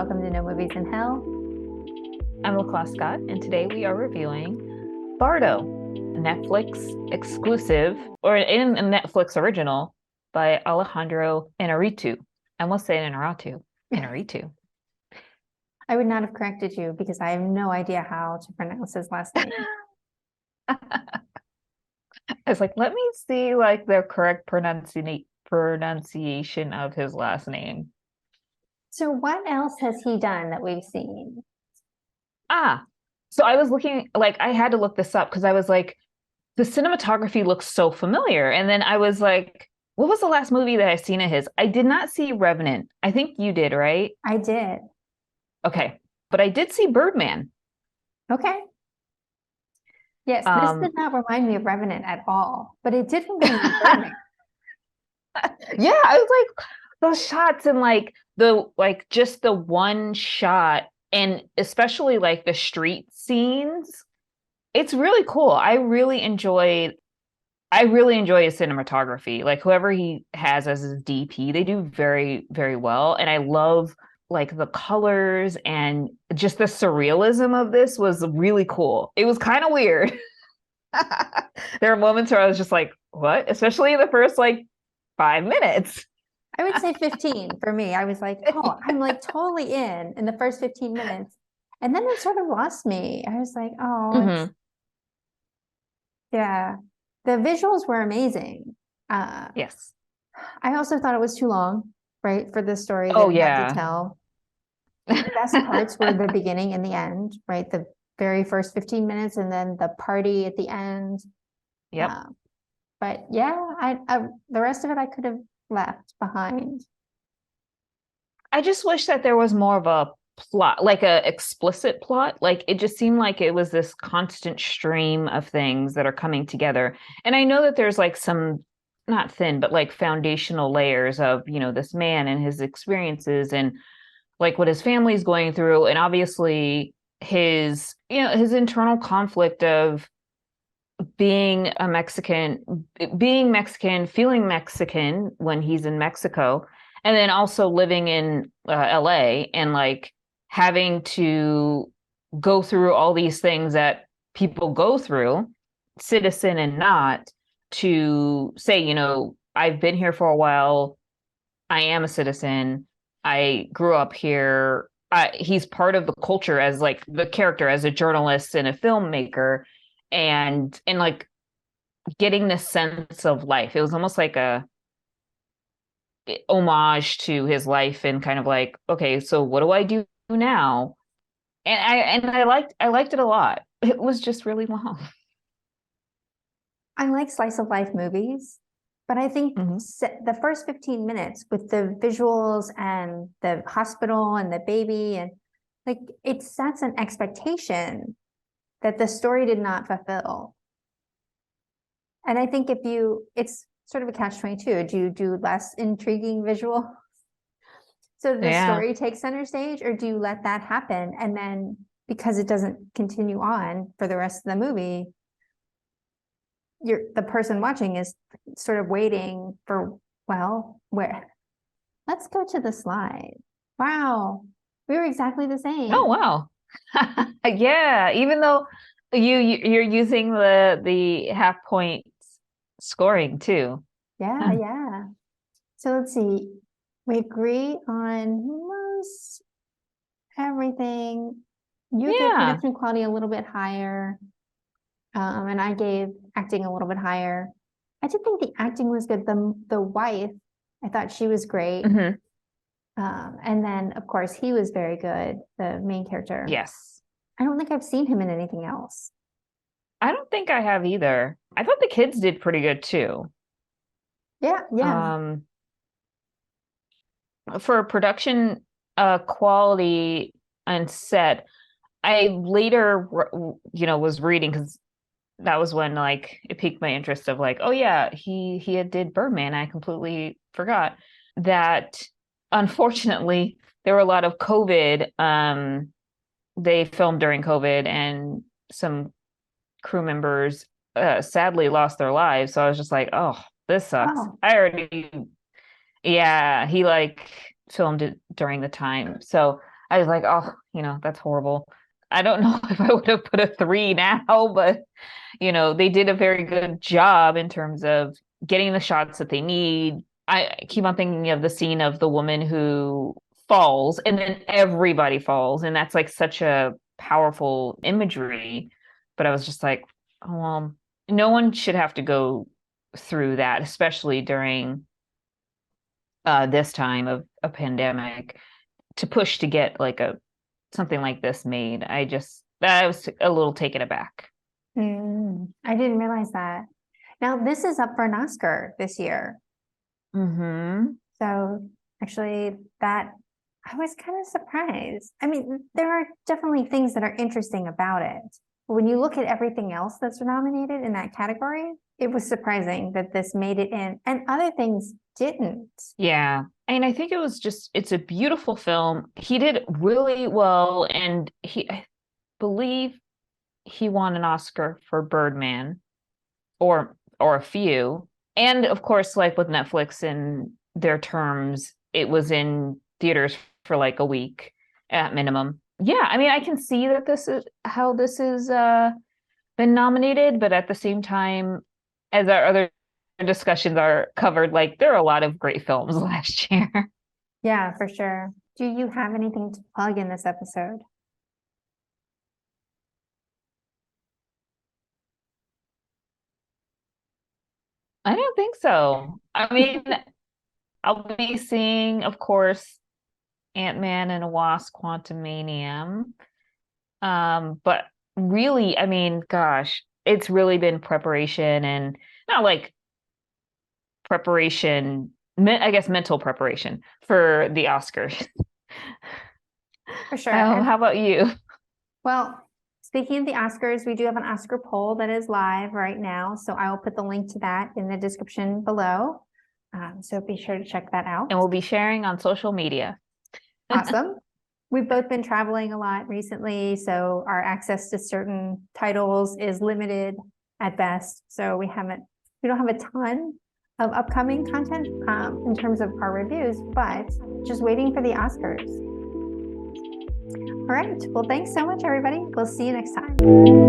welcome to No Movies in Hell. I'm LaClaw Scott, and today we are reviewing Bardo, a Netflix exclusive, or in a Netflix original by Alejandro Inarritu. I almost say Inarritu. I would not have corrected you because I have no idea how to pronounce his last name. I was like, let me see like the correct pronunciation of his last name. So what else has he done that we've seen? So I was looking, like, I had to look this up because I was like, the cinematography looks so familiar. And then I was like, what was the last movie that I've seen of his? I did not see Revenant. I think you did, right? I did. Okay. But I did see Birdman. Okay. Yes, this did not remind me of Revenant at all, but it did remind me of Birdman. Yeah, I was like, those shots and just the one shot, and especially like the street scenes, it's really cool. I really enjoy his cinematography. Like whoever he has as his DP, they do very, very well. And I love like the colors and just the surrealism of this was really cool. It was kind of weird. There are moments where I was just like, what? Especially in the first like 5 minutes. I would say 15 for me. I was like, oh, I'm like totally in the first 15 minutes. And then it sort of lost me. I was like, oh, yeah. The visuals were amazing. Yes. I also thought it was too long, right, for the story that Oh it had yeah. to tell. The best parts were the beginning and the end, right? The very first 15 minutes and then the party at the end. Yep. But yeah, I the rest of it I could have left behind. I just wish that there was more of a plot, like a explicit plot. Like it just seemed like it was this constant stream of things that are coming together. And I know that there's like some not thin, but like foundational layers of, you know, this man and his experiences and like what his family's going through. And obviously his, you know, his internal conflict of being Mexican, feeling Mexican when he's in Mexico, and then also living in LA and like having to go through all these things that people go through, citizen and not, to say, you know, I've been here for a while. I am a citizen. I grew up here. He's part of the culture as like the character, as a journalist and a filmmaker, and like getting this sense of life. It was almost like a homage to his life and kind of like, okay, so what do I do now? And I liked it a lot. It was just really long. I like slice of life movies, but I think the first 15 minutes with the visuals and the hospital and the baby and like it sets an expectation that the story did not fulfill. And I think it's sort of a catch-22. Do you do less intriguing visual so the story takes center stage, or do you let that happen and then because it doesn't continue on for the rest of the movie, the person watching is sort of waiting for, well, where? Let's go to the slide. Wow, we were exactly the same. Oh wow. Yeah, even though you're using the half point scoring too. Yeah. So let's see. We agree on most everything. You gave production quality a little bit higher. And I gave acting a little bit higher. I did think the acting was good. The wife, I thought she was great. And then, of course, he was very good, the main character. Yes. I don't think I've seen him in anything else. I don't think I have either. I thought the kids did pretty good too. Yeah. For production quality and set, I later, you know, was reading because that was when like it piqued my interest of like, oh yeah, he did Birdman. I completely forgot that. Unfortunately, there were a lot of COVID. They filmed during COVID, and some crew members sadly lost their lives. So I was just like, oh, this sucks. He like filmed it during the time. So I was like, oh, that's horrible. I don't know if I would have put a 3 now, but they did a very good job in terms of getting the shots that they need. I keep on thinking of the scene of the woman who falls and then everybody falls. And that's like such a powerful imagery. But I was just like, oh, well, no one should have to go through that, especially during this time of a pandemic, to push to get like something like this made. I was a little taken aback. I didn't realize that. Now, this is up for an Oscar this year. So actually, that I was kind of surprised. I mean, there are definitely things that are interesting about it. But when you look at everything else that's nominated in that category, it was surprising that this made it in and other things didn't. Yeah. And I think it's a beautiful film. He did really well. And I believe he won an Oscar for Birdman or a few. And of course, like with Netflix and their terms, it was in theaters for like a week at minimum. Yeah, I mean, I can see that this is how this is been nominated, but at the same time, as our other discussions are covered, like there are a lot of great films last year. Yeah, for sure. Do you have anything to plug in this episode? I don't think so. I mean, I'll be seeing, of course, Ant-Man and a Wasp: Quantumanium. But really, I mean, gosh, it's really been preparation, and not like preparation, I guess mental preparation for the Oscars. For sure. How about you? Well, speaking of the Oscars, we do have an Oscar poll that is live right now. So I will put the link to that in the description below. So be sure to check that out. And we'll be sharing on social media. Awesome. We've both been traveling a lot recently, so our access to certain titles is limited at best. So we don't have a ton of upcoming content in terms of our reviews, but just waiting for the Oscars. All right. Well, thanks so much, everybody. We'll see you next time.